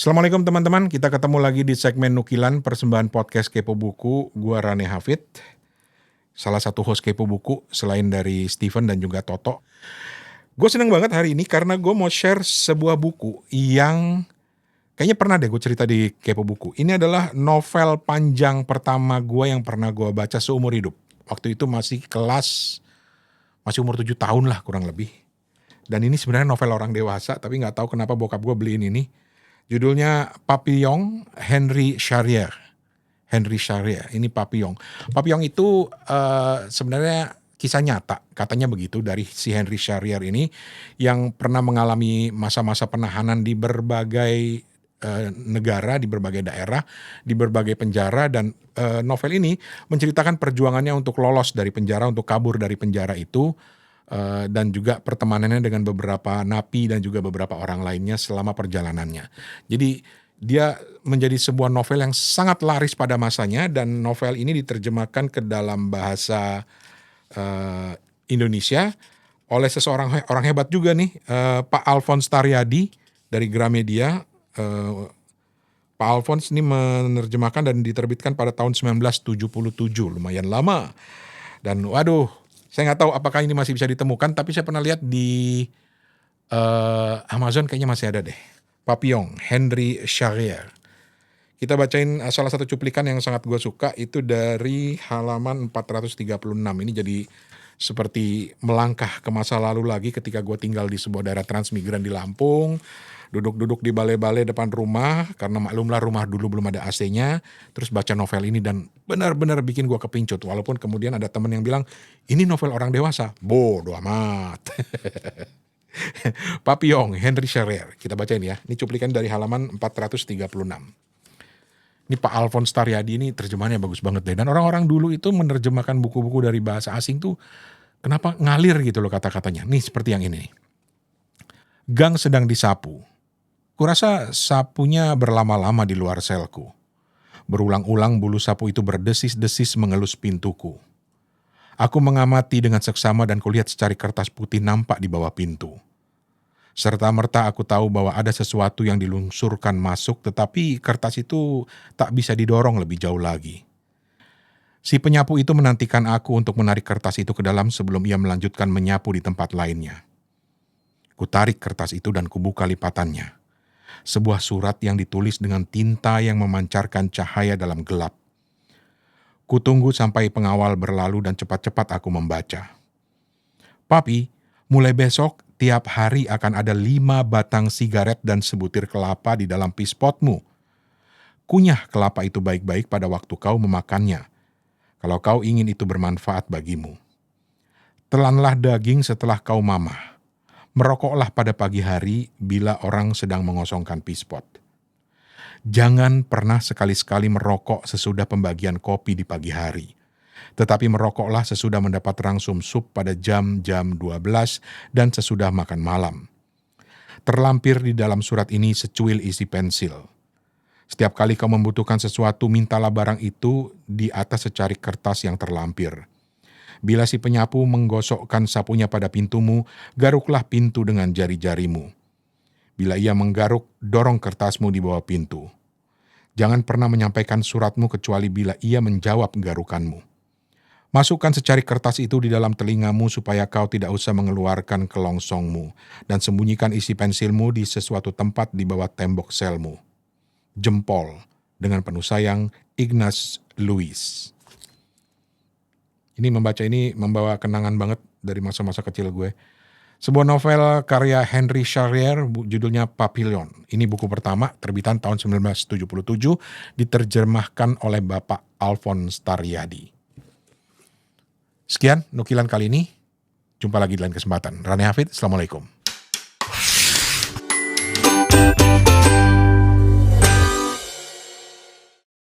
Assalamualaikum teman-teman, kita ketemu lagi di segmen Nukilan persembahan podcast Kepo Buku. Gua Rane Hafid, salah satu host Kepo Buku selain dari Steven dan juga Toto. Gue seneng banget hari ini karena gue mau share sebuah buku yang kayaknya pernah deh gue cerita di Kepo Buku. Ini adalah novel panjang pertama gue yang pernah gue baca seumur hidup. Waktu itu masih umur 7 tahun lah kurang lebih. Dan ini sebenarnya novel orang dewasa, tapi gak tahu kenapa bokap gue beliin ini. Judulnya Papillon, Henry Charrier. Ini Papillon. Papillon itu sebenarnya kisah nyata, katanya begitu, dari si Henry Charrier ini yang pernah mengalami masa-masa penahanan di berbagai negara, di berbagai daerah, di berbagai penjara, dan novel ini menceritakan perjuangannya untuk lolos dari penjara, untuk kabur dari penjara itu. Dan juga pertemanannya dengan beberapa napi dan juga beberapa orang lainnya selama perjalanannya. Jadi dia menjadi sebuah novel yang sangat laris pada masanya, dan novel ini diterjemahkan ke dalam bahasa Indonesia oleh seseorang orang hebat juga nih, Pak Alfons Taryadi dari Gramedia. Pak Alfons ini menerjemahkan dan diterbitkan pada tahun 1977, lumayan lama. Dan waduh, saya nggak tahu apakah ini masih bisa ditemukan, tapi saya pernah lihat di Amazon kayaknya masih ada deh. Papillon, Henry Charrier. Kita bacain salah satu cuplikan yang sangat gue suka, itu dari halaman 436. Ini jadi seperti melangkah ke masa lalu lagi ketika gue tinggal di sebuah daerah transmigran di Lampung. Duduk-duduk di balai-balai depan rumah, karena maklumlah rumah dulu belum ada AC-nya, terus baca novel ini dan benar-benar bikin gue kepincut. Walaupun kemudian ada temen yang bilang, ini novel orang dewasa. Bodoh amat. Papillon, Henry Charrier. Kita bacain ya. Ini cuplikan dari halaman 436. Ini Pak Alfons Taryadi ini terjemahannya bagus banget deh. Dan orang-orang dulu itu menerjemahkan buku-buku dari bahasa asing tuh, kenapa ngalir gitu loh kata-katanya. Nih seperti yang ini. Gang sedang disapu. Kurasa sapunya berlama-lama di luar selku. Berulang-ulang bulu sapu itu berdesis-desis mengelus pintuku. Aku mengamati dengan seksama dan kulihat secari kertas putih nampak di bawah pintu. Serta-merta aku tahu bahwa ada sesuatu yang dilungsurkan masuk, tetapi kertas itu tak bisa didorong lebih jauh lagi. Si penyapu itu menantikan aku untuk menarik kertas itu ke dalam sebelum ia melanjutkan menyapu di tempat lainnya. Kutarik kertas itu dan kubuka lipatannya. Sebuah surat yang ditulis dengan tinta yang memancarkan cahaya dalam gelap. Kutunggu sampai pengawal berlalu dan cepat-cepat aku membaca. Papi, mulai besok tiap hari akan ada 5 batang sigaret dan sebutir kelapa di dalam pispotmu. Kunyah kelapa itu baik-baik pada waktu kau memakannya, kalau kau ingin itu bermanfaat bagimu. Telanlah daging setelah kau mamah. Merokoklah pada pagi hari bila orang sedang mengosongkan pispot. Jangan pernah sekali-sekali merokok sesudah pembagian kopi di pagi hari. Tetapi merokoklah sesudah mendapat rangsum sup pada jam-jam 12 dan sesudah makan malam. Terlampir di dalam surat ini secuil isi pensil. Setiap kali kau membutuhkan sesuatu, mintalah barang itu di atas secari kertas yang terlampir. Bila si penyapu menggosokkan sapunya pada pintumu, garuklah pintu dengan jari-jarimu. Bila ia menggaruk, dorong kertasmu di bawah pintu. Jangan pernah menyampaikan suratmu kecuali bila ia menjawab garukanmu. Masukkan secari kertas itu di dalam telingamu supaya kau tidak usah mengeluarkan kelongsongmu, dan sembunyikan isi pensilmu di sesuatu tempat di bawah tembok selmu. Jempol, dengan penuh sayang, Ignaz Louis. Ini membawa kenangan banget dari masa-masa kecil gue. Sebuah novel karya Henry Charrier, judulnya Papillon. Ini buku pertama, terbitan tahun 1977, diterjemahkan oleh Bapak Alfons Taryadi. Sekian nukilan kali ini. Jumpa lagi di lain kesempatan. Rane Hafid, Assalamualaikum.